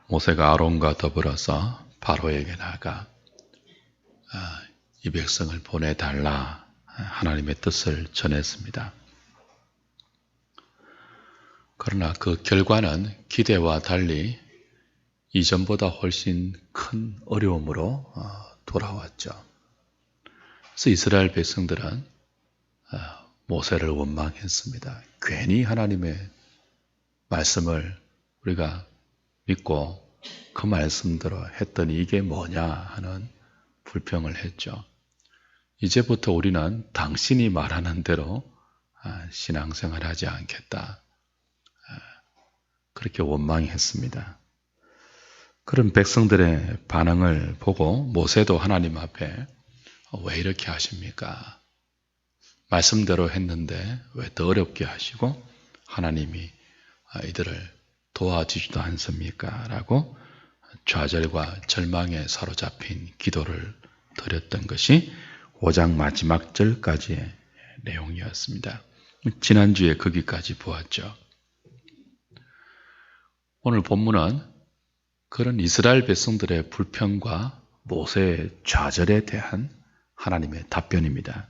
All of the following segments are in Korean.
모세가 아론과 더불어서 바로에게 나아가 이 백성을 보내달라 하나님의 뜻을 전했습니다. 그러나 그 결과는 기대와 달리 이전보다 훨씬 큰 어려움으로 돌아왔죠. 그래서 이스라엘 백성들은 모세를 원망했습니다. 괜히 하나님의 말씀을 우리가 믿고 그 말씀대로 했더니 이게 뭐냐 하는 불평을 했죠. 이제부터 우리는 당신이 말하는 대로 신앙생활 하지 않겠다. 그렇게 원망했습니다. 그런 백성들의 반응을 보고 모세도 하나님 앞에 왜 이렇게 하십니까? 말씀대로 했는데 왜 더 어렵게 하시고 하나님이 이들을 도와주지도 않습니까? 라고 좌절과 절망에 사로잡힌 기도를 드렸던 것이 5장 마지막 절까지의 내용이었습니다. 지난주에 거기까지 보았죠. 오늘 본문은 그런 이스라엘 백성들의 불평과 모세의 좌절에 대한 하나님의 답변입니다.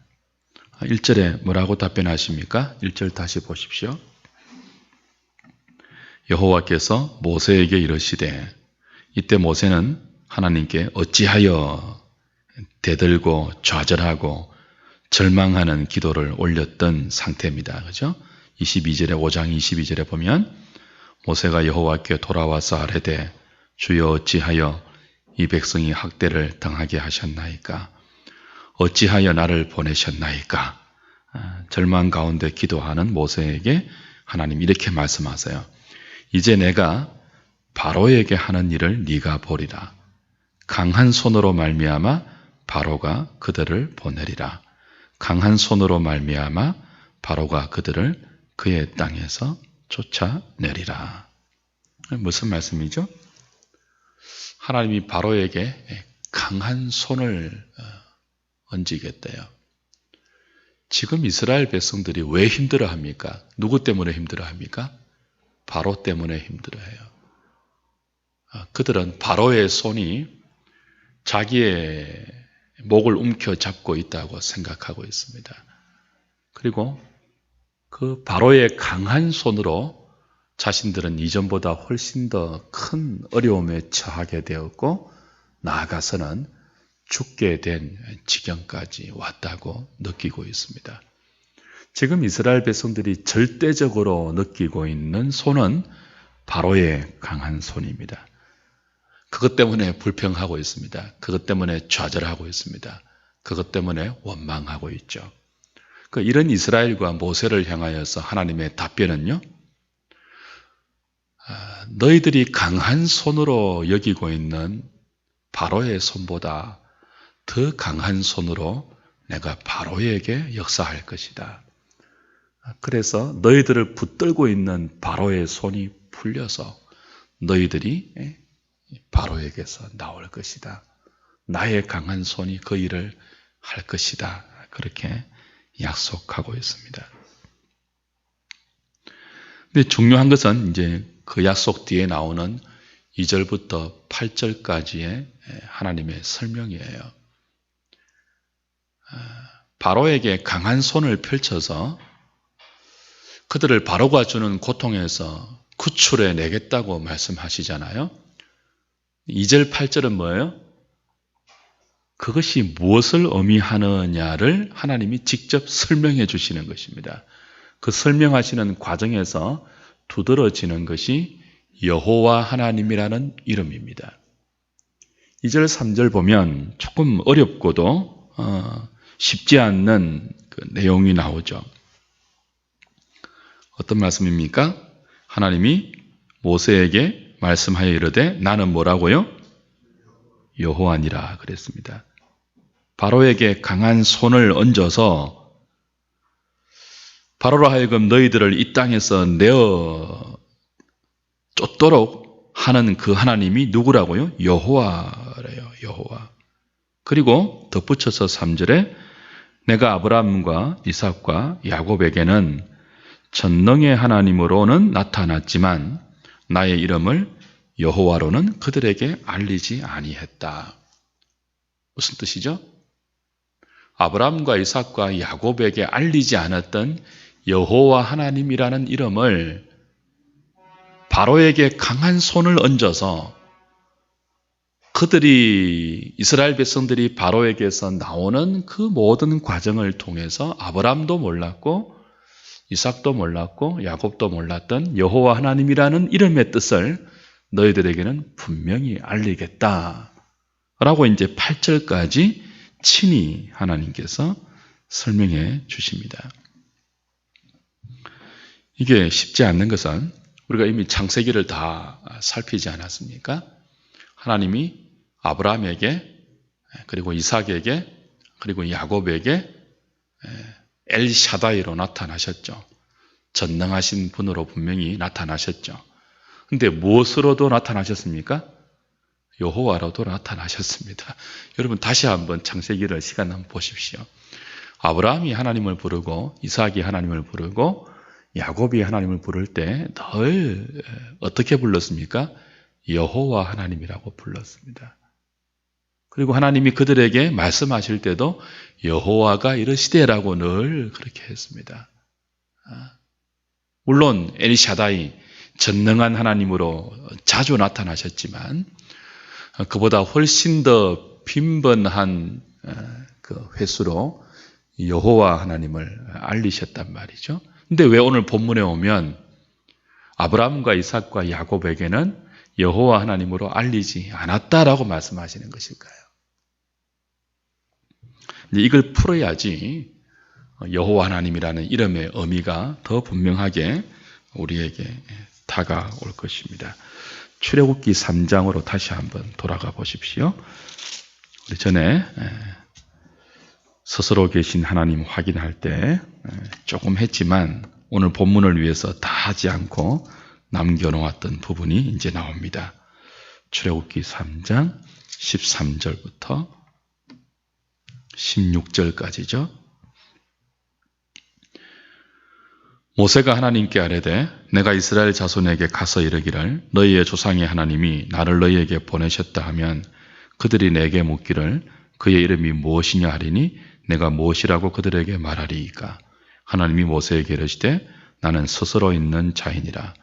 1절에 뭐라고 답변하십니까? 1절 다시 보십시오. 여호와께서 모세에게 이르시되, 이때 모세는 하나님께 어찌하여 대들고 좌절하고 절망하는 기도를 올렸던 상태입니다. 그죠? 22절에 5장 22절에 보면 모세가 여호와께 돌아와서 아뢰되 주여 어찌하여 이 백성이 학대를 당하게 하셨나이까? 어찌하여 나를 보내셨나이까? 절망 가운데 기도하는 모세에게 하나님 이렇게 말씀하세요. 이제 내가 바로에게 하는 일을 네가 보리라. 강한 손으로 말미암아 바로가 그들을 보내리라. 강한 손으로 말미암아 바로가 그들을 그의 땅에서 쫓아내리라. 무슨 말씀이죠? 하나님이 바로에게 강한 손을 얹이겠대요. 지금 이스라엘 백성들이 왜 힘들어합니까? 누구 때문에 힘들어합니까? 바로 때문에 힘들어해요. 그들은 바로의 손이 자기의 목을 움켜잡고 있다고 생각하고 있습니다. 그리고 그 바로의 강한 손으로 자신들은 이전보다 훨씬 더 큰 어려움에 처하게 되었고 나아가서는 죽게 된 지경까지 왔다고 느끼고 있습니다. 지금 이스라엘 백성들이 절대적으로 느끼고 있는 손은 바로의 강한 손입니다. 그것 때문에 불평하고 있습니다. 그것 때문에 좌절하고 있습니다. 그것 때문에 원망하고 있죠. 이런 이스라엘과 모세를 향하여서 하나님의 답변은요, 너희들이 강한 손으로 여기고 있는 바로의 손보다 더 강한 손으로 내가 바로에게 역사할 것이다. 그래서 너희들을 붙들고 있는 바로의 손이 풀려서 너희들이 바로에게서 나올 것이다. 나의 강한 손이 그 일을 할 것이다. 그렇게 약속하고 있습니다. 근데 중요한 것은 이제 그 약속 뒤에 나오는 2절부터 8절까지의 하나님의 설명이에요. 바로에게 강한 손을 펼쳐서 그들을 바로가 주는 고통에서 구출해 내겠다고 말씀하시잖아요. 2절, 8절은 뭐예요? 그것이 무엇을 의미하느냐를 하나님이 직접 설명해 주시는 것입니다. 그 설명하시는 과정에서 두드러지는 것이 여호와 하나님이라는 이름입니다. 2절, 3절 보면 조금 어렵고도 쉽지 않는 그 내용이 나오죠. 어떤 말씀입니까? 하나님이 모세에게 말씀하여 이르되 나는 뭐라고요? 여호와니라 그랬습니다. 바로에게 강한 손을 얹어서 바로로 하여금 너희들을 이 땅에서 내어 쫓도록 하는 그 하나님이 누구라고요? 여호와래요. 여호와. 그리고 덧붙여서 3절에 내가 아브라함과 이삭과 야곱에게는 전능의 하나님으로는 나타났지만 나의 이름을 여호와로는 그들에게 알리지 아니했다. 무슨 뜻이죠? 아브라함과 이삭과 야곱에게 알리지 않았던 여호와 하나님이라는 이름을 바로에게 강한 손을 얹어서 그들이 이스라엘 백성들이 바로에게서 나오는 그 모든 과정을 통해서 아브라함도 몰랐고 이삭도 몰랐고 야곱도 몰랐던 여호와 하나님이라는 이름의 뜻을 너희들에게는 분명히 알리겠다 라고 이제 8절까지 친히 하나님께서 설명해 주십니다. 이게 쉽지 않는 것은 우리가 이미 창세기를 다 살피지 않았습니까? 하나님이 아브라함에게 그리고 이삭에게 그리고 야곱에게 엘샤다이로 나타나셨죠. 전능하신 분으로 분명히 나타나셨죠. 근데 무엇으로도 나타나셨습니까? 여호와로도 나타나셨습니다. 여러분 다시 한번 창세기를 시간 한번 보십시오. 아브라함이 하나님을 부르고 이삭이 하나님을 부르고 야곱이 하나님을 부를 때 늘 어떻게 불렀습니까? 여호와 하나님이라고 불렀습니다. 그리고 하나님이 그들에게 말씀하실 때도 여호와가 이르시되라고 늘 그렇게 했습니다. 물론 엘샤다이 전능한 하나님으로 자주 나타나셨지만 그보다 훨씬 더 빈번한 그 횟수로 여호와 하나님을 알리셨단 말이죠. 근데 왜 오늘 본문에 오면 아브라함과 이삭과 야곱에게는 여호와 하나님으로 알리지 않았다라고 말씀하시는 것일까요? 이걸 풀어야지 여호와 하나님이라는 이름의 의미가 더 분명하게 우리에게 다가올 것입니다. 출애굽기 3장으로 다시 한번 돌아가 보십시오. 우리 전에 스스로 계신 하나님 확인할 때 조금 했지만 오늘 본문을 위해서 다 하지 않고 남겨놓았던 부분이 이제 나옵니다. 출애굽기 3장 13절부터 16절까지죠. 모세가 하나님께 아뢰되 내가 이스라엘 자손에게 가서 이르기를 너희의 조상의 하나님이 나를 너희에게 보내셨다 하면 그들이 내게 묻기를 그의 이름이 무엇이냐 하리니 내가 무엇이라고 그들에게 말하리이까. 하나님이 모세에게 이르시되 나는 스스로 있는 자이니라.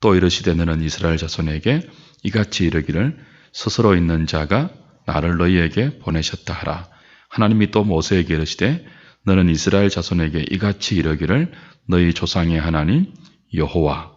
또 이르시되 너는 이스라엘 자손에게 이같이 이르기를 스스로 있는 자가 나를 너희에게 보내셨다 하라. 하나님이 또 모세에게 이르시되 너는 이스라엘 자손에게 이같이 이르기를 너희 조상의 하나님 여호와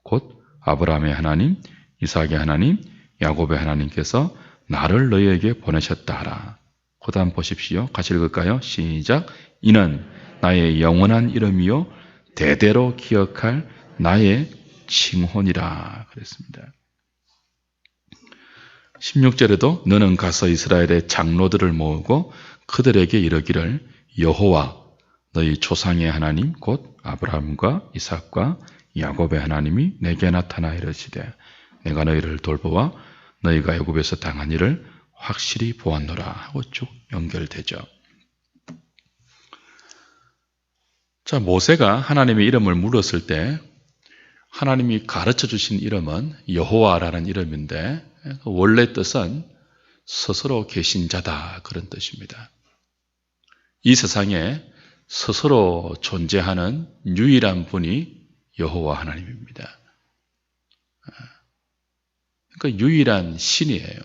곧 아브라함의 하나님 이삭의 하나님 야곱의 하나님께서 나를 너희에게 보내셨다 하라. 그 다음 보십시오. 같이 읽을까요? 시작. 이는 나의 영원한 이름이요 대대로 기억할 나의 칭혼이라 그랬습니다. 16절에도 너는 가서 이스라엘의 장로들을 모으고 그들에게 이르기를 여호와 너희 조상의 하나님 곧 아브라함과 이삭과 야곱의 하나님이 내게 나타나 이르시되 내가 너희를 돌보아 너희가 애굽에서 당한 일을 확실히 보았노라 하고 쭉 연결되죠. 자, 모세가 하나님의 이름을 물었을 때 하나님이 가르쳐 주신 이름은 여호와라는 이름인데 원래 뜻은 스스로 계신 자다 그런 뜻입니다. 이 세상에 스스로 존재하는 유일한 분이 여호와 하나님입니다. 그러니까 유일한 신이에요.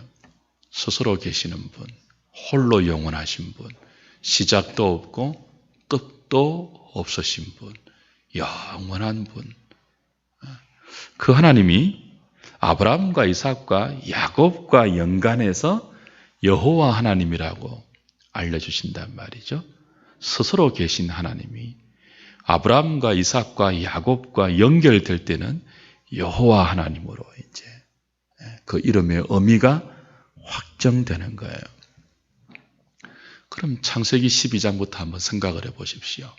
스스로 계시는 분, 홀로 영원하신 분, 시작도 없고 끝도 없으신 분, 영원한 분. 그 하나님이 아브라함과 이삭과 야곱과 연관해서 여호와 하나님이라고 알려주신단 말이죠. 스스로 계신 하나님이 아브라함과 이삭과 야곱과 연결될 때는 여호와 하나님으로 이제 그 이름의 의미가 확정되는 거예요. 그럼 창세기 12장부터 한번 생각을 해 보십시오.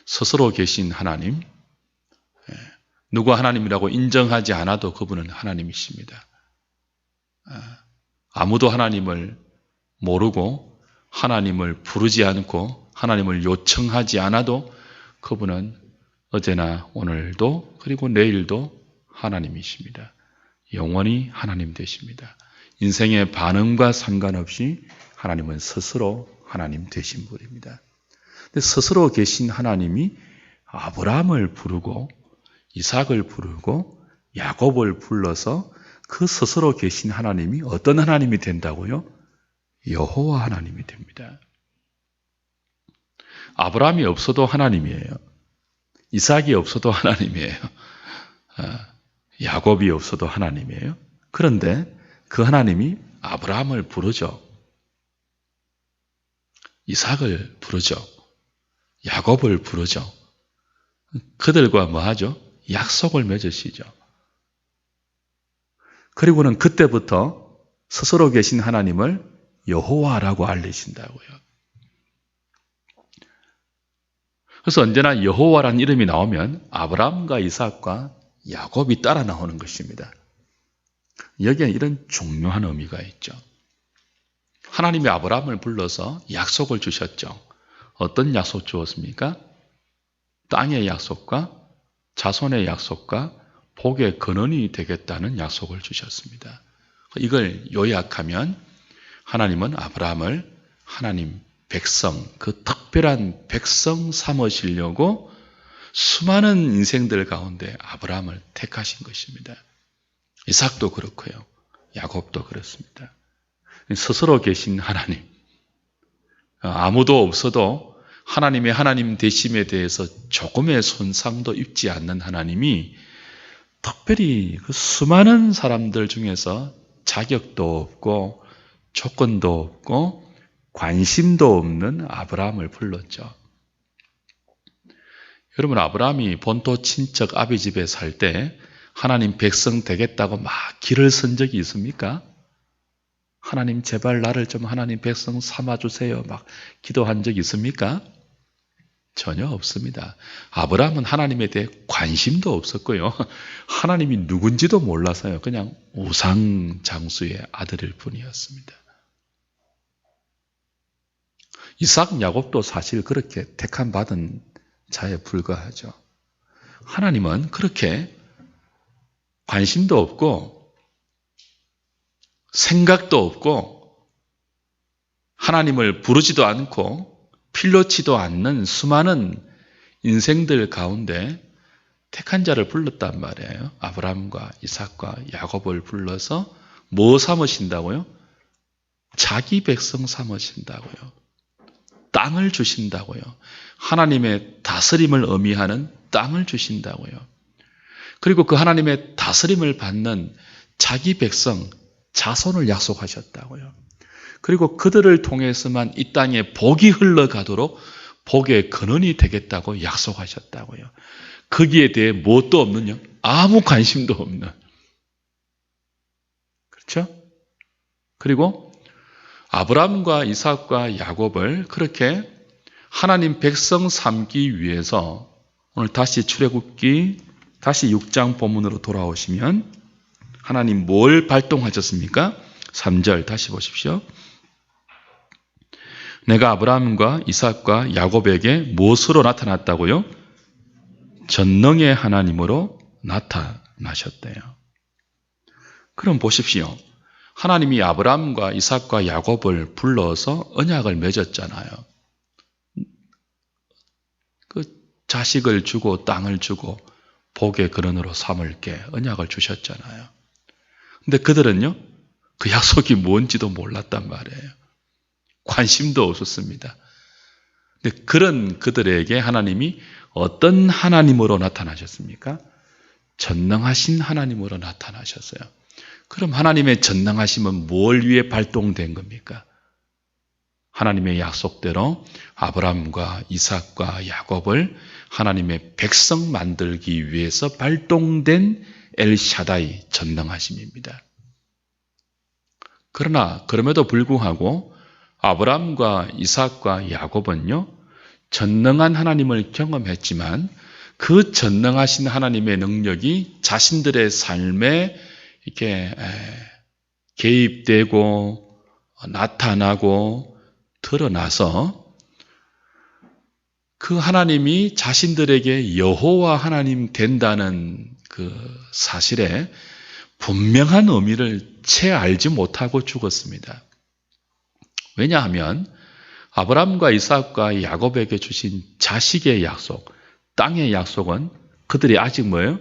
스스로 계신 하나님, 누가 하나님이라고 인정하지 않아도 그분은 하나님이십니다. 아무도 하나님을 모르고 하나님을 부르지 않고 하나님을 요청하지 않아도 그분은 어제나 오늘도 그리고 내일도 하나님이십니다. 영원히 하나님 되십니다. 인생의 반응과 상관없이 하나님은 스스로 하나님 되신 분입니다. 근데 스스로 계신 하나님이 아브라함을 부르고 이삭을 부르고 야곱을 불러서 그 스스로 계신 하나님이 어떤 하나님이 된다고요? 여호와 하나님이 됩니다. 아브라함이 없어도 하나님이에요. 이삭이 없어도 하나님이에요. 야곱이 없어도 하나님이에요. 그런데 그 하나님이 아브라함을 부르죠. 이삭을 부르죠. 야곱을 부르죠. 그들과 뭐 하죠? 약속을 맺으시죠. 그리고는 그때부터 스스로 계신 하나님을 여호와라고 알리신다고요. 그래서 언제나 여호와라는 이름이 나오면 아브라함과 이삭과 야곱이 따라 나오는 것입니다. 여기에 이런 중요한 의미가 있죠. 하나님이 아브라함을 불러서 약속을 주셨죠. 어떤 약속 주었습니까? 땅의 약속과 자손의 약속과 복의 근원이 되겠다는 약속을 주셨습니다. 이걸 요약하면 하나님은 아브라함을 하나님 백성, 그 특별한 백성 삼으시려고 수많은 인생들 가운데 아브라함을 택하신 것입니다. 이삭도 그렇고요. 야곱도 그렇습니다. 스스로 계신 하나님, 아무도 없어도 하나님의 하나님 되심에 대해서 조금의 손상도 입지 않는 하나님이 특별히 그 수많은 사람들 중에서 자격도 없고 조건도 없고 관심도 없는 아브라함을 불렀죠. 여러분, 아브라함이 본토 친척 아비 집에 살 때 하나님 백성 되겠다고 막 길을 쓴 적이 있습니까? 하나님 제발 나를 좀 하나님 백성 삼아주세요 막 기도한 적이 있습니까? 전혀 없습니다. 아브라함은 하나님에 대해 관심도 없었고요. 하나님이 누군지도 몰라서요. 그냥 우상 장수의 아들일 뿐이었습니다. 이삭, 야곱도 사실 그렇게 택함 받은 자에 불과하죠. 하나님은 그렇게 관심도 없고 생각도 없고 하나님을 부르지도 않고 필요치도 않는 수많은 인생들 가운데 택한 자를 불렀단 말이에요. 아브라함과 이삭과 야곱을 불러서 뭐 삼으신다고요? 자기 백성 삼으신다고요. 땅을 주신다고요. 하나님의 다스림을 의미하는 땅을 주신다고요. 그리고 그 하나님의 다스림을 받는 자기 백성, 자손을 약속하셨다고요. 그리고 그들을 통해서만 이 땅에 복이 흘러가도록 복의 근원이 되겠다고 약속하셨다고요. 거기에 대해 무엇도 없는요? 아무 관심도 없는. 그렇죠? 그리고 아브라함과 이삭과 야곱을 그렇게 하나님 백성 삼기 위해서 오늘 다시 출애굽기 다시 6장 본문으로 돌아오시면 하나님 뭘 발동하셨습니까? 3절 다시 보십시오. 내가 아브라함과 이삭과 야곱에게 무엇으로 나타났다고요? 전능의 하나님으로 나타나셨대요. 그럼 보십시오. 하나님이 아브라함과 이삭과 야곱을 불러서 언약을 맺었잖아요. 그 자식을 주고 땅을 주고 복의 근원으로 삼을게 언약을 주셨잖아요. 근데 그들은요, 그 약속이 뭔지도 몰랐단 말이에요. 관심도 없었습니다. 근데 그런 그들에게 하나님이 어떤 하나님으로 나타나셨습니까? 전능하신 하나님으로 나타나셨어요. 그럼 하나님의 전능하심은 뭘 위해 발동된 겁니까? 하나님의 약속대로 아브라함과 이삭과 야곱을 하나님의 백성 만들기 위해서 발동된 엘샤다이 전능하심입니다. 그러나 그럼에도 불구하고 아브라함과 이삭과 야곱은요, 전능한 하나님을 경험했지만 그 전능하신 하나님의 능력이 자신들의 삶에 이렇게 개입되고 나타나고 드러나서 그 하나님이 자신들에게 여호와 하나님 된다는 그 사실에 분명한 의미를 채 알지 못하고 죽었습니다. 왜냐하면 아브라함과 이삭과 야곱에게 주신 자식의 약속, 땅의 약속은 그들이 아직 뭐예요?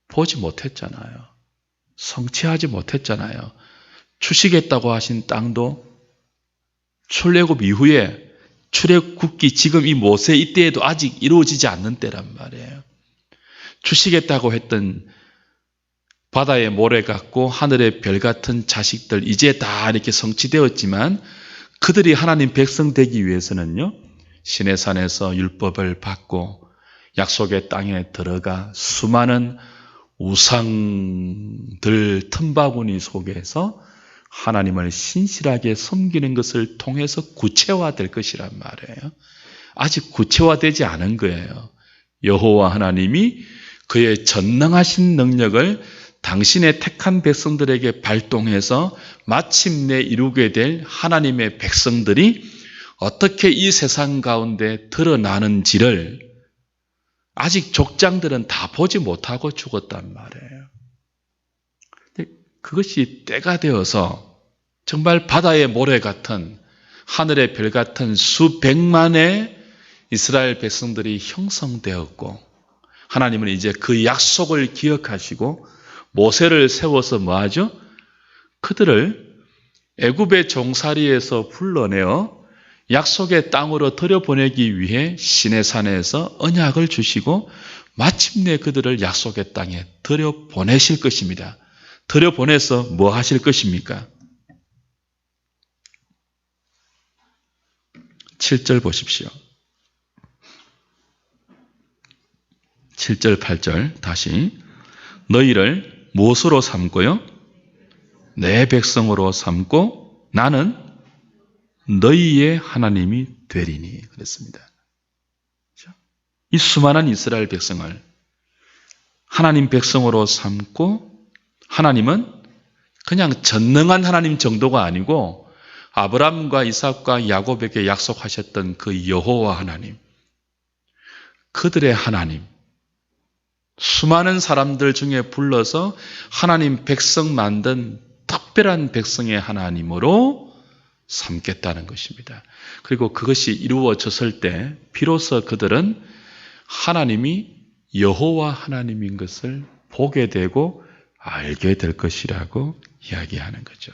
보지 못했잖아요. 성취하지 못했잖아요. 주시겠다고 하신 땅도 출애굽 이후에 출애굽기 지금 이 모세 이때에도 아직 이루어지지 않는 때란 말이에요. 주시겠다고 했던 바다의 모래 같고 하늘의 별 같은 자식들 이제 다 이렇게 성취되었지만 그들이 하나님 백성 되기 위해서는요, 시내산에서 율법을 받고 약속의 땅에 들어가 수많은 우상들 틈바구니 속에서 하나님을 신실하게 섬기는 것을 통해서 구체화될 것이란 말이에요. 아직 구체화되지 않은 거예요. 여호와 하나님이 그의 전능하신 능력을 당신의 택한 백성들에게 발동해서 마침내 이루게 될 하나님의 백성들이 어떻게 이 세상 가운데 드러나는지를 아직 족장들은 다 보지 못하고 죽었단 말이에요. 그것이 때가 되어서 정말 바다의 모래 같은 하늘의 별 같은 수백만의 이스라엘 백성들이 형성되었고 하나님은 이제 그 약속을 기억하시고 모세를 세워서 뭐하죠? 그들을 애굽의 종살이에서 불러내어 약속의 땅으로 들여보내기 위해 시내산에서 언약을 주시고 마침내 그들을 약속의 땅에 들여보내실 것입니다. 들여보내서 뭐 하실 것입니까? 7절 보십시오. 7절, 8절 다시 너희를 무엇으로 삼고요? 내 백성으로 삼고 나는 너희의 하나님이 되리니 그랬습니다. 이 수많은 이스라엘 백성을 하나님 백성으로 삼고 하나님은 그냥 전능한 하나님 정도가 아니고 아브라함과 이삭과 야곱에게 약속하셨던 그 여호와 하나님, 그들의 하나님, 수많은 사람들 중에 불러서 하나님 백성 만든 특별한 백성의 하나님으로 삼겠다는 것입니다. 그리고 그것이 이루어졌을 때 비로소 그들은 하나님이 여호와 하나님인 것을 보게 되고 알게 될 것이라고 이야기하는 거죠.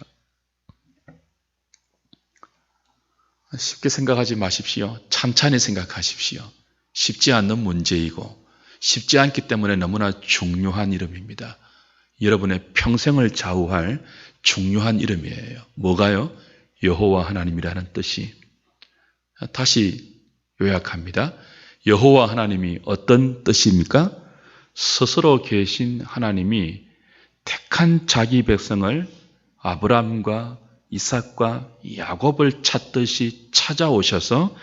쉽게 생각하지 마십시오. 찬찬히 생각하십시오. 쉽지 않는 문제이고 쉽지 않기 때문에 너무나 중요한 이름입니다. 여러분의 평생을 좌우할 중요한 이름이에요. 뭐가요? 여호와 하나님이라는 뜻이. 다시 요약합니다. 여호와 하나님이 어떤 뜻입니까? 스스로 계신 하나님이 택한 자기 백성을 아브라함과 이삭과 야곱을 찾듯이 찾아오셔서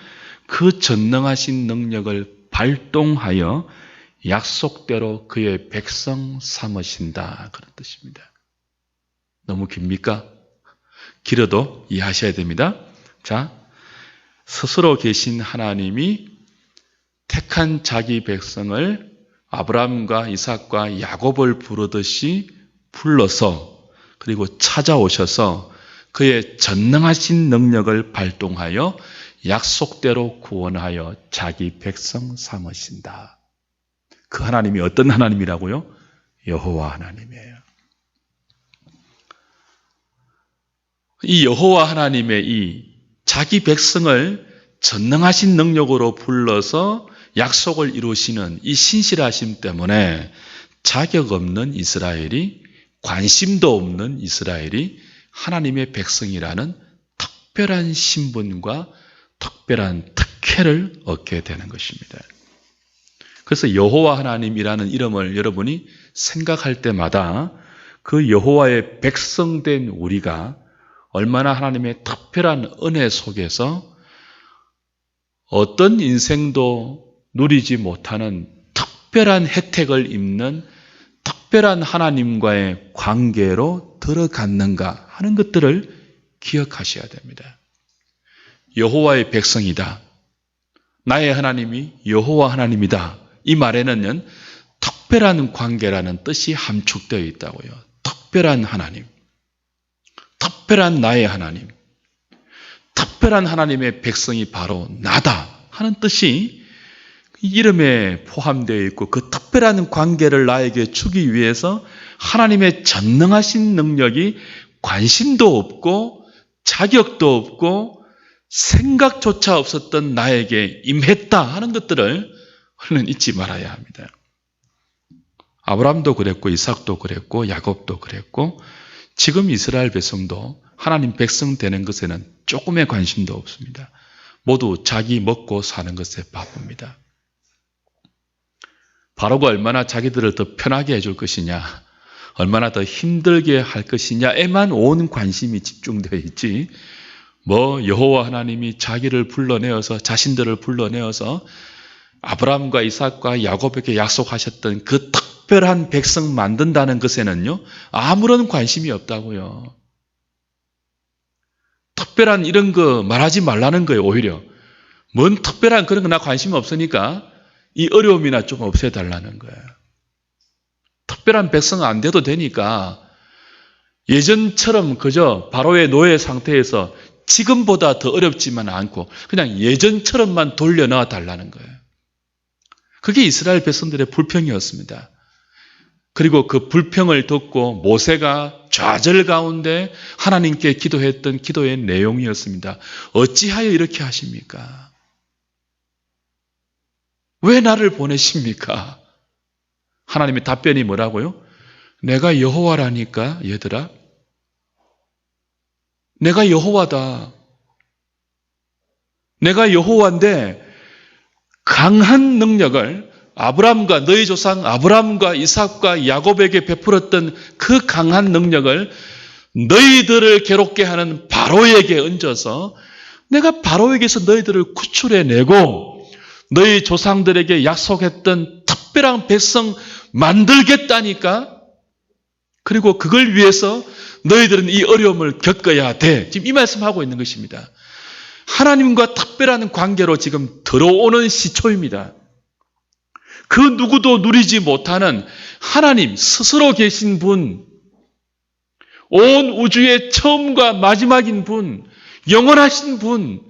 그 전능하신 능력을 발동하여 약속대로 그의 백성 삼으신다. 그런 뜻입니다. 너무 깁니까? 길어도 이해하셔야 됩니다. 자, 스스로 계신 하나님이 택한 자기 백성을 아브라함과 이삭과 야곱을 부르듯이 불러서 그리고 찾아오셔서 그의 전능하신 능력을 발동하여 약속대로 구원하여 자기 백성 삼으신다. 그 하나님이 어떤 하나님이라고요? 여호와 하나님이에요. 이 여호와 하나님의 이 자기 백성을 전능하신 능력으로 불러서 약속을 이루시는 이 신실하심 때문에 자격 없는 이스라엘이, 관심도 없는 이스라엘이 하나님의 백성이라는 특별한 신분과 특별한 특혜를 얻게 되는 것입니다. 그래서 여호와 하나님이라는 이름을 여러분이 생각할 때마다 그 여호와의 백성된 우리가 얼마나 하나님의 특별한 은혜 속에서 어떤 인생도 누리지 못하는 특별한 혜택을 입는 특별한 하나님과의 관계로 들어갔는가 하는 것들을 기억하셔야 됩니다. 여호와의 백성이다. 나의 하나님이 여호와 하나님이다. 이 말에는 특별한 관계라는 뜻이 함축되어 있다고요. 특별한 하나님, 특별한 나의 하나님, 특별한 하나님의 백성이 바로 나다 하는 뜻이 이름에 포함되어 있고 그 특별한 관계를 나에게 주기 위해서 하나님의 전능하신 능력이 관심도 없고 자격도 없고 생각조차 없었던 나에게 임했다 하는 것들을 우리는 잊지 말아야 합니다. 아브라함도 그랬고 이삭도 그랬고 야곱도 그랬고 지금 이스라엘 백성도 하나님 백성 되는 것에는 조금의 관심도 없습니다. 모두 자기 먹고 사는 것에 바쁩니다. 바로가 얼마나 자기들을 더 편하게 해줄 것이냐, 얼마나 더 힘들게 할 것이냐에만 온 관심이 집중되어 있지, 여호와 하나님이 자기를 불러내어서 자신들을 불러내어서 아브라함과 이삭과 야곱에게 약속하셨던 그 특별한 백성 만든다는 것에는요 아무런 관심이 없다고요. 특별한 이런 거 말하지 말라는 거예요. 오히려 뭔 특별한 그런 거 나 관심 없으니까 이 어려움이나 좀 없애달라는 거예요. 특별한 백성 안 돼도 되니까 예전처럼 그저 바로의 노예 상태에서 지금보다 더 어렵지만 않고 그냥 예전처럼만 돌려놔 달라는 거예요. 그게 이스라엘 백성들의 불평이었습니다. 그리고 그 불평을 듣고 모세가 좌절 가운데 하나님께 기도했던 기도의 내용이었습니다. 어찌하여 이렇게 하십니까? 왜 나를 보내십니까? 하나님의 답변이 뭐라고요? 내가 여호와라니까 얘들아. 내가 여호와다. 내가 여호와인데 강한 능력을 아브라함과 너희 조상 아브라함과 이삭과 야곱에게 베풀었던 그 강한 능력을 너희들을 괴롭게 하는 바로에게 얹어서 내가 바로에게서 너희들을 구출해내고 너희 조상들에게 약속했던 특별한 백성 만들겠다니까. 그리고 그걸 위해서 너희들은 이 어려움을 겪어야 돼. 지금 이 말씀하고 있는 것입니다. 하나님과 특별한 관계로 지금 들어오는 시초입니다. 그 누구도 누리지 못하는 하나님 스스로 계신 분, 온 우주의 처음과 마지막인 분, 영원하신 분,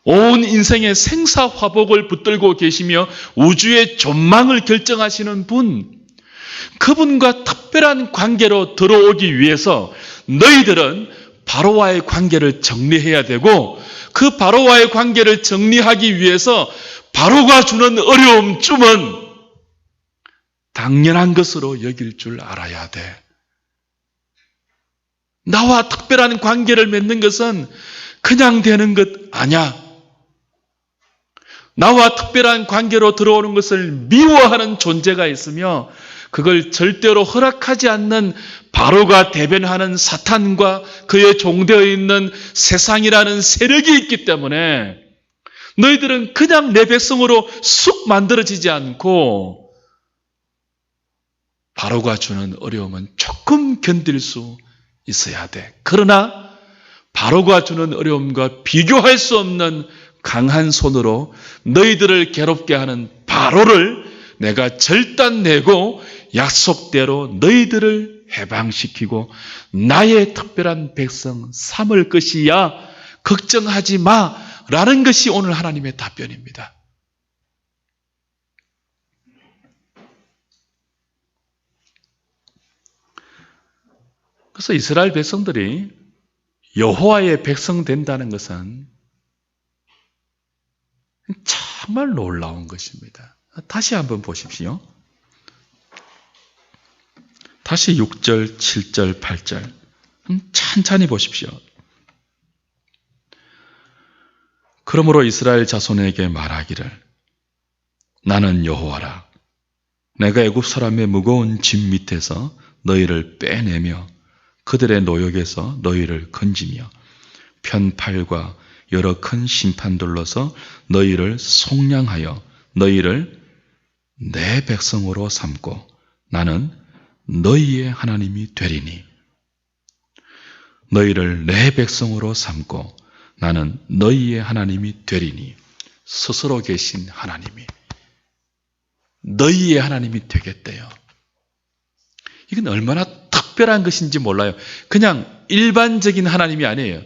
온 인생의 생사화복을 붙들고 계시며 우주의 전망을 결정하시는 분, 그분과 특별한 관계로 들어오기 위해서 너희들은 바로와의 관계를 정리해야 되고 그 바로와의 관계를 정리하기 위해서 바로가 주는 어려움쯤은 당연한 것으로 여길 줄 알아야 돼. 나와 특별한 관계를 맺는 것은 그냥 되는 것 아니야. 나와 특별한 관계로 들어오는 것을 미워하는 존재가 있으며 그걸 절대로 허락하지 않는 바로가 대변하는 사탄과 그의 종되어 있는 세상이라는 세력이 있기 때문에 너희들은 그냥 내 백성으로 쑥 만들어지지 않고 바로가 주는 어려움은 조금 견딜 수 있어야 돼. 그러나 바로가 주는 어려움과 비교할 수 없는 강한 손으로 너희들을 괴롭게 하는 바로를 내가 절단내고 약속대로 너희들을 해방시키고 나의 특별한 백성 삼을 것이야. 걱정하지 마라는 것이 오늘 하나님의 답변입니다. 그래서 이스라엘 백성들이 여호와의 백성 된다는 것은 정말 놀라운 것입니다. 다시 한번 보십시오. 다시 6절, 7절, 8절 찬찬히 보십시오. 그러므로 이스라엘 자손에게 말하기를 나는 여호와라. 내가 애굽 사람의 무거운 짐 밑에서 너희를 빼내며 그들의 노역에서 너희를 건지며 편팔과 여러 큰 심판들로서 너희를 속량하여 너희를 내 백성으로 삼고 나는 너희의 하나님이 되리니 너희를 내 백성으로 삼고 나는 너희의 하나님이 되리니 스스로 계신 하나님이 너희의 하나님이 되겠대요. 이건 얼마나 특별한 것인지 몰라요. 그냥 일반적인 하나님이 아니에요.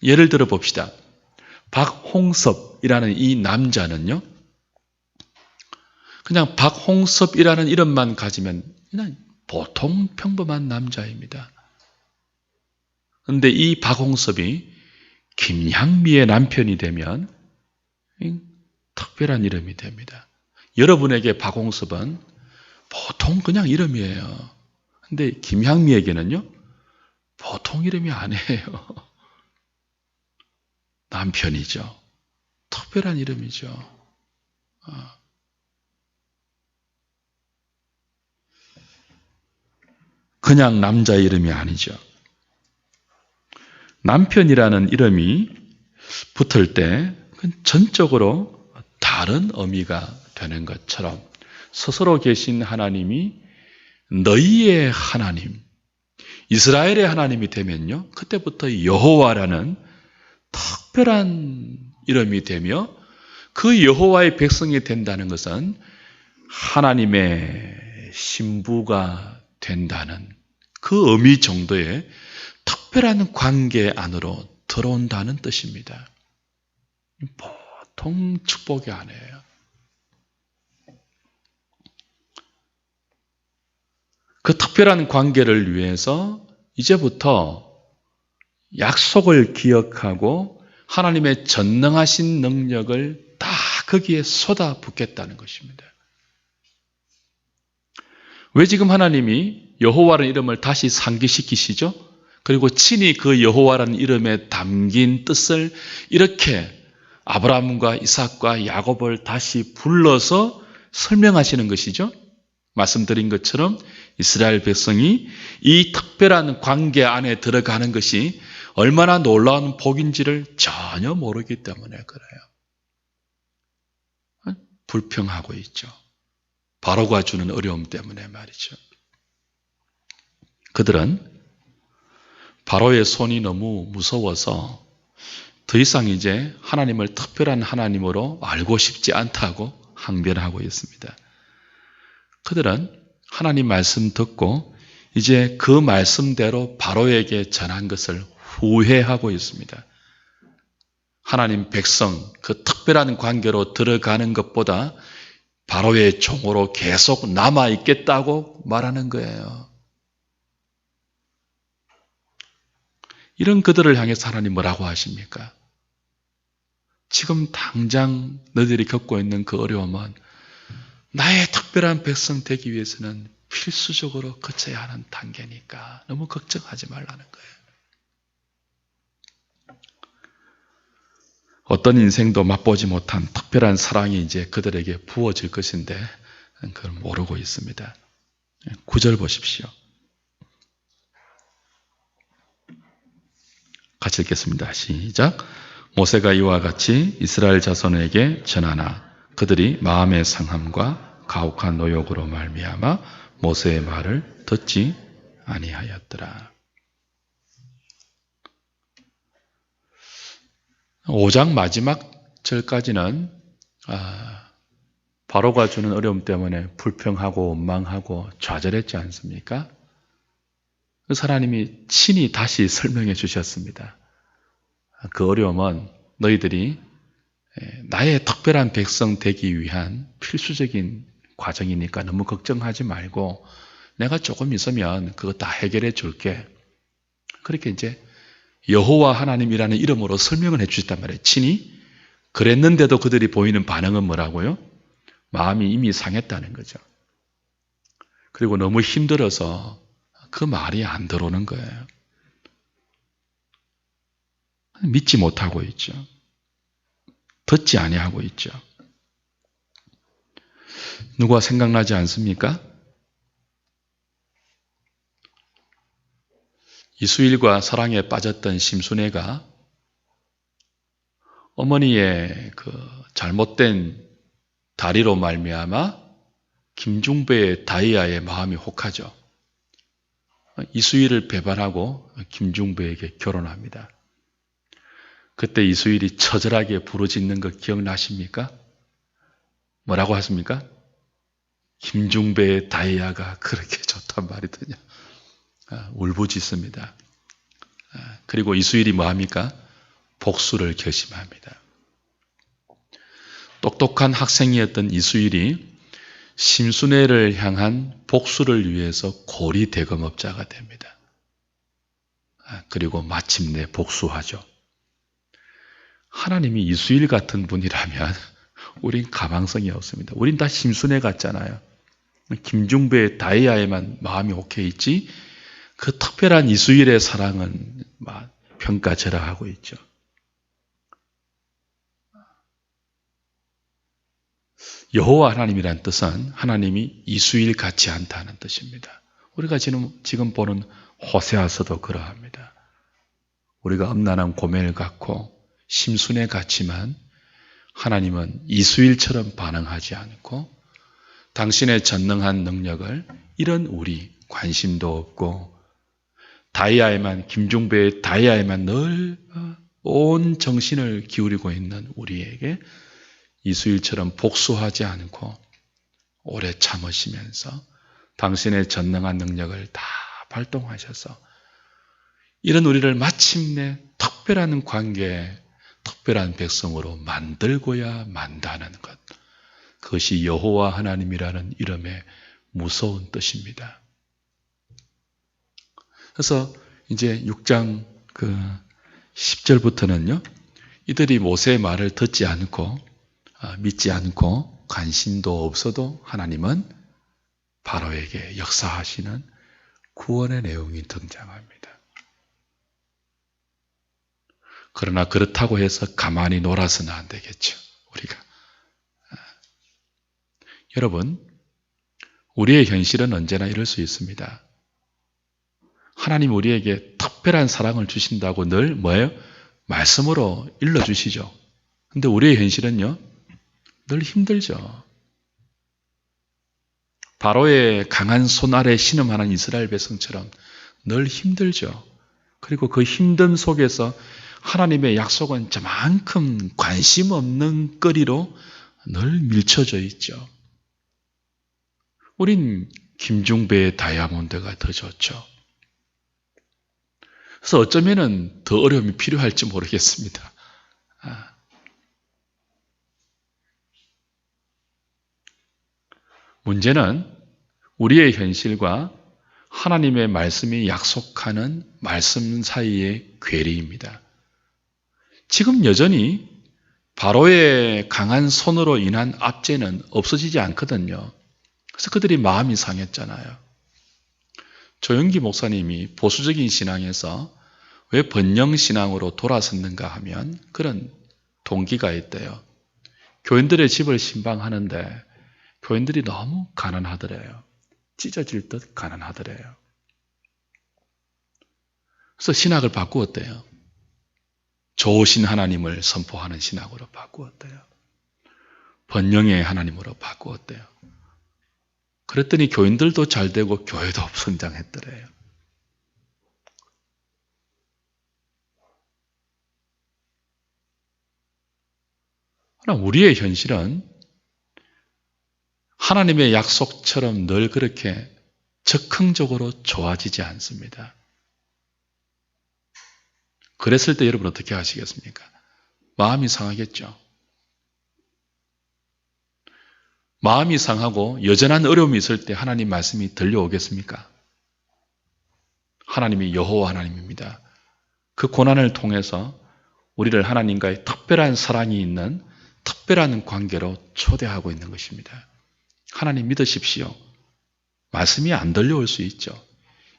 예를 들어 봅시다. 박홍섭이라는 이 남자는요, 그냥 박홍섭이라는 이름만 가지면 그냥 보통 평범한 남자입니다. 그런데 이 박홍섭이 김향미의 남편이 되면 특별한 이름이 됩니다. 여러분에게 박홍섭은 보통 그냥 이름이에요. 근데 김향미에게는요, 보통 이름이 아니에요. 남편이죠. 특별한 이름이죠. 그냥 남자 이름이 아니죠. 남편이라는 이름이 붙을 때 전적으로 다른 의미가 되는 것처럼 스스로 계신 하나님이 너희의 하나님, 이스라엘의 하나님이 되면요, 그때부터 여호와라는 특별한 이름이 되며 그 여호와의 백성이 된다는 것은 하나님의 신부가 된다는 그 의미 정도의 특별한 관계 안으로 들어온다는 뜻입니다. 보통 축복이 아니에요. 그 특별한 관계를 위해서 이제부터 약속을 기억하고 하나님의 전능하신 능력을 다 거기에 쏟아붓겠다는 것입니다. 왜 지금 하나님이 여호와라는 이름을 다시 상기시키시죠? 그리고 친히 그 여호와라는 이름에 담긴 뜻을 이렇게 아브라함과 이삭과 야곱을 다시 불러서 설명하시는 것이죠. 말씀드린 것처럼 이스라엘 백성이 이 특별한 관계 안에 들어가는 것이 얼마나 놀라운 복인지를 전혀 모르기 때문에 그래요. 불평하고 있죠. 바로가 주는 어려움 때문에 말이죠. 그들은 바로의 손이 너무 무서워서 더 이상 이제 하나님을 특별한 하나님으로 알고 싶지 않다고 항변하고 있습니다. 그들은 하나님 말씀 듣고 이제 그 말씀대로 바로에게 전한 것을 후회하고 있습니다. 하나님 백성 그 특별한 관계로 들어가는 것보다 바로의 종으로 계속 남아있겠다고 말하는 거예요. 이런 그들을 향해서 하나님 뭐라고 하십니까? 지금 당장 너희들이 겪고 있는 그 어려움은 나의 특별한 백성 되기 위해서는 필수적으로 거쳐야 하는 단계니까 너무 걱정하지 말라는 거예요. 어떤 인생도 맛보지 못한 특별한 사랑이 이제 그들에게 부어질 것인데 그걸 모르고 있습니다. 9절 보십시오. 같이 읽겠습니다. 시작. 모세가 이와 같이 이스라엘 자손에게 전하나 그들이 마음의 상함과 가혹한 노욕으로 말미암아 모세의 말을 듣지 아니하였더라. 5장 마지막 절까지는 바로가 주는 어려움 때문에 불평하고 원망하고 좌절했지 않습니까? 그래서 하나님이 친히 다시 설명해 주셨습니다. 그 어려움은 너희들이 나의 특별한 백성 되기 위한 필수적인 과정이니까 너무 걱정하지 말고 내가 조금 있으면 그거 다 해결해 줄게. 그렇게 이제 여호와 하나님이라는 이름으로 설명을 해 주셨단 말이에요. 친히. 그랬는데도 그들이 보이는 반응은 뭐라고요? 마음이 이미 상했다는 거죠. 그리고 너무 힘들어서 그 말이 안 들어오는 거예요. 믿지 못하고 있죠. 듣지 아니하고 있죠. 누가 생각나지 않습니까? 이수일과 사랑에 빠졌던 심순애가 어머니의 그 잘못된 다리로 말미암아 김중배의 다이아에 마음이 혹하죠. 이수일을 배반하고 김중배에게 결혼합니다. 그때 이수일이 처절하게 부르짖는 거 기억나십니까? 뭐라고 하십니까? 김중배의 다이아가 그렇게 좋단 말이더냐. 울부짖습니다. 그리고 이수일이 뭐합니까? 복수를 결심합니다. 똑똑한 학생이었던 이수일이 심순애를 향한 복수를 위해서 고리대금업자가 됩니다. 그리고 마침내 복수하죠. 하나님이 이수일 같은 분이라면 우린 가망성이 없습니다. 우린 다 심순애 같잖아요. 김중배의 다이아에만 마음이 오케 있지 그 특별한 이수일의 사랑은 평가절하하고 있죠. 여호와 하나님이란 뜻은 하나님이 이수일 같지 않다는 뜻입니다. 우리가 지금 보는 호세아서도 그러합니다. 우리가 음란한 고멜 같고 심순애 같지만 하나님은 이수일처럼 반응하지 않고 당신의 전능한 능력을 이런 우리 관심도 없고 다이아에만 김중배의 다이아에만 늘 온 정신을 기울이고 있는 우리에게 이수일처럼 복수하지 않고 오래 참으시면서 당신의 전능한 능력을 다 발동하셔서 이런 우리를 마침내 특별한 관계에 특별한 백성으로 만들고야 만다는 것. 그것이 여호와 하나님이라는 이름의 무서운 뜻입니다. 그래서 이제 6장 10절부터는요. 이들이 모세의 말을 듣지 않고 믿지 않고 관심도 없어도 하나님은 바로에게 역사하시는 구원의 내용이 등장합니다. 그러나 그렇다고 해서 가만히 놀아서는 안 되겠죠. 우리가. 여러분, 우리의 현실은 언제나 이럴 수 있습니다. 하나님 우리에게 특별한 사랑을 주신다고 늘 뭐예요? 말씀으로 일러주시죠. 근데 우리의 현실은요, 늘 힘들죠. 바로의 강한 손 아래 신음하는 이스라엘 백성처럼 늘 힘들죠. 그리고 그 힘듦 속에서 하나님의 약속은 저만큼 관심 없는 거리로 늘 밀쳐져 있죠. 우린 김중배의 다이아몬드가 더 좋죠. 그래서 어쩌면은 더 어려움이 필요할지 모르겠습니다. 문제는 우리의 현실과 하나님의 말씀이 약속하는 말씀 사이의 괴리입니다. 지금 여전히 바로의 강한 손으로 인한 압제는 없어지지 않거든요. 그래서 그들이 마음이 상했잖아요. 조영기 목사님이 보수적인 신앙에서 왜 번영신앙으로 돌아섰는가 하면 그런 동기가 있대요. 교인들의 집을 신방하는데 교인들이 너무 가난하더래요. 찢어질 듯 가난하더래요. 그래서 신학을 바꾸었대요. 좋으신 하나님을 선포하는 신학으로 바꾸었대요. 번영의 하나님으로 바꾸었대요. 그랬더니 교인들도 잘 되고 교회도 성장했더래요. 그러나 우리의 현실은 하나님의 약속처럼 늘 그렇게 적극적으로 좋아지지 않습니다. 그랬을 때 여러분 어떻게 하시겠습니까? 마음이 상하겠죠. 마음이 상하고 여전한 어려움이 있을 때 하나님 말씀이 들려오겠습니까? 하나님이 여호와 하나님입니다. 그 고난을 통해서 우리를 하나님과의 특별한 사랑이 있는 특별한 관계로 초대하고 있는 것입니다. 하나님 믿으십시오. 말씀이 안 들려올 수 있죠.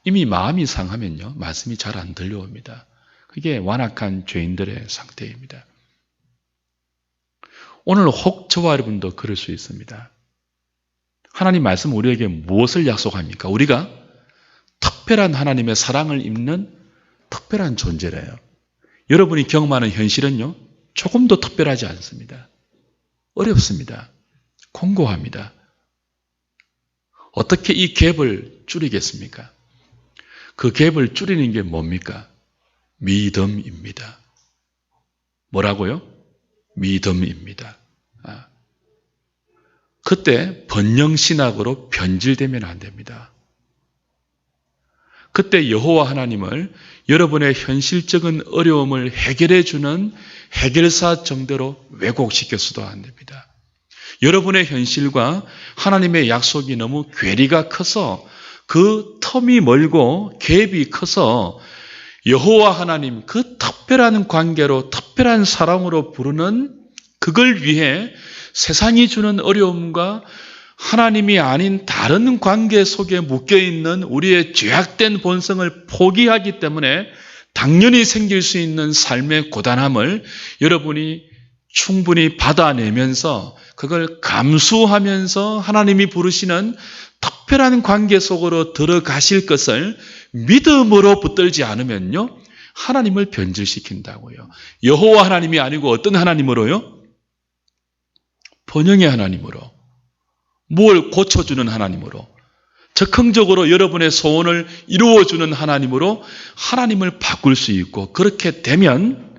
이미 마음이 상하면요, 말씀이 잘 안 들려옵니다. 그게 완악한 죄인들의 상태입니다. 오늘 혹 저와 여러분도 그럴 수 있습니다. 하나님 말씀 우리에게 무엇을 약속합니까? 우리가 특별한 하나님의 사랑을 입는 특별한 존재래요. 여러분이 경험하는 현실은요, 조금도 특별하지 않습니다. 어렵습니다. 공고합니다. 어떻게 이 갭을 줄이겠습니까? 그 갭을 줄이는 게 뭡니까? 믿음입니다. 뭐라고요? 믿음입니다. 그때 번영신학으로 변질되면 안 됩니다. 그때 여호와 하나님을 여러분의 현실적인 어려움을 해결해 주는 해결사 정도로 왜곡시켜서도 안 됩니다. 여러분의 현실과 하나님의 약속이 너무 괴리가 커서 그 텀이 멀고 갭이 커서 여호와 하나님 그 특별한 관계로 특별한 사랑으로 부르는 그걸 위해 세상이 주는 어려움과 하나님이 아닌 다른 관계 속에 묶여있는 우리의 죄악된 본성을 포기하기 때문에 당연히 생길 수 있는 삶의 고단함을 여러분이 충분히 받아내면서 그걸 감수하면서 하나님이 부르시는 특별한 관계 속으로 들어가실 것을 믿음으로 붙들지 않으면요, 하나님을 변질시킨다고요. 여호와 하나님이 아니고 어떤 하나님으로요? 번영의 하나님으로. 뭘 고쳐주는 하나님으로. 적극적으로 여러분의 소원을 이루어주는 하나님으로 하나님을 바꿀 수 있고, 그렇게 되면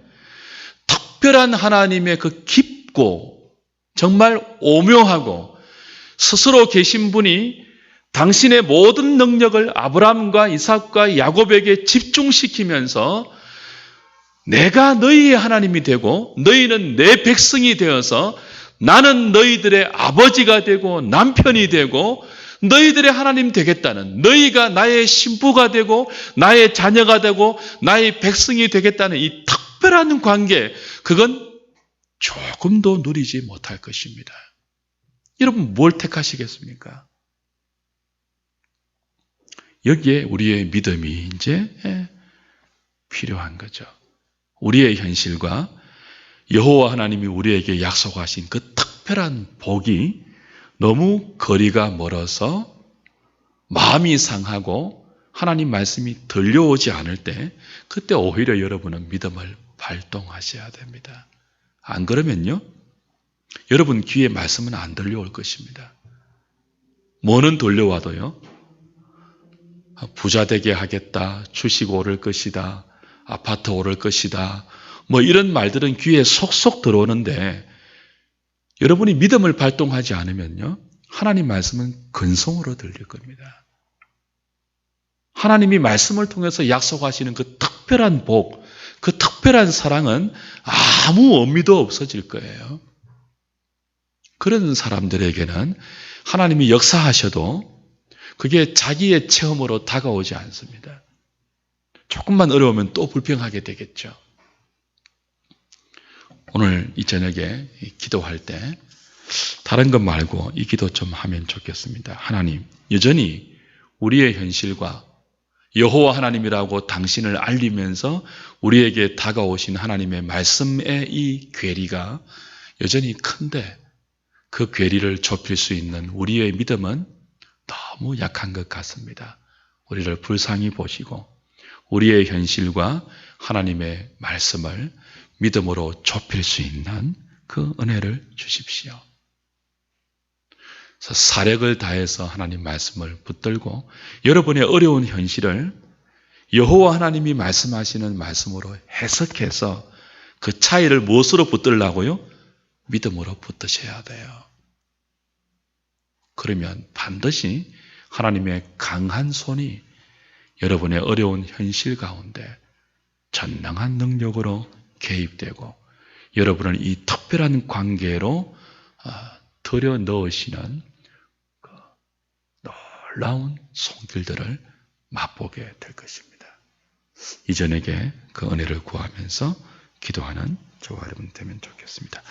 특별한 하나님의 그 깊고 정말 오묘하고 스스로 계신 분이 당신의 모든 능력을 아브라함과 이삭과 야곱에게 집중시키면서 내가 너희의 하나님이 되고 너희는 내 백성이 되어서 나는 너희들의 아버지가 되고 남편이 되고 너희들의 하나님 되겠다는, 너희가 나의 신부가 되고 나의 자녀가 되고 나의 백성이 되겠다는 이 특별한 관계, 그건 조금도 누리지 못할 것입니다. 여러분 뭘 택하시겠습니까? 여기에 우리의 믿음이 이제 필요한 거죠. 우리의 현실과 여호와 하나님이 우리에게 약속하신 그 특별한 복이 너무 거리가 멀어서 마음이 상하고 하나님 말씀이 들려오지 않을 때, 그때 오히려 여러분은 믿음을 발동하셔야 됩니다. 안 그러면요, 여러분 귀에 말씀은 안 들려올 것입니다. 뭐는 들려와도요, 부자 되게 하겠다, 주식 오를 것이다, 아파트 오를 것이다, 뭐 이런 말들은 귀에 속속 들어오는데 여러분이 믿음을 발동하지 않으면요, 하나님 말씀은 근성으로 들릴 겁니다. 하나님이 말씀을 통해서 약속하시는 그 특별한 복, 그 특별한 사랑은 아무 의미도 없어질 거예요. 그런 사람들에게는 하나님이 역사하셔도 그게 자기의 체험으로 다가오지 않습니다. 조금만 어려우면 또 불평하게 되겠죠. 오늘 이 저녁에 기도할 때 다른 것 말고 이 기도 좀 하면 좋겠습니다. 하나님, 여전히 우리의 현실과 여호와 하나님이라고 당신을 알리면서 우리에게 다가오신 하나님의 말씀의 이 괴리가 여전히 큰데, 그 괴리를 좁힐 수 있는 우리의 믿음은 너무 약한 것 같습니다. 우리를 불쌍히 보시고 우리의 현실과 하나님의 말씀을 믿음으로 좁힐 수 있는 그 은혜를 주십시오. 그래서 사력을 다해서 하나님 말씀을 붙들고 여러분의 어려운 현실을 여호와 하나님이 말씀하시는 말씀으로 해석해서 그 차이를 무엇으로 붙들라고요? 믿음으로 붙드셔야 돼요. 그러면 반드시 하나님의 강한 손이 여러분의 어려운 현실 가운데 전능한 능력으로 개입되고 여러분을 이 특별한 관계로 들여 넣으시는 그 놀라운 손길들을 맛보게 될 것입니다. 이 저녁에 그 은혜를 구하면서 기도하는 저와 여러분 되면 좋겠습니다.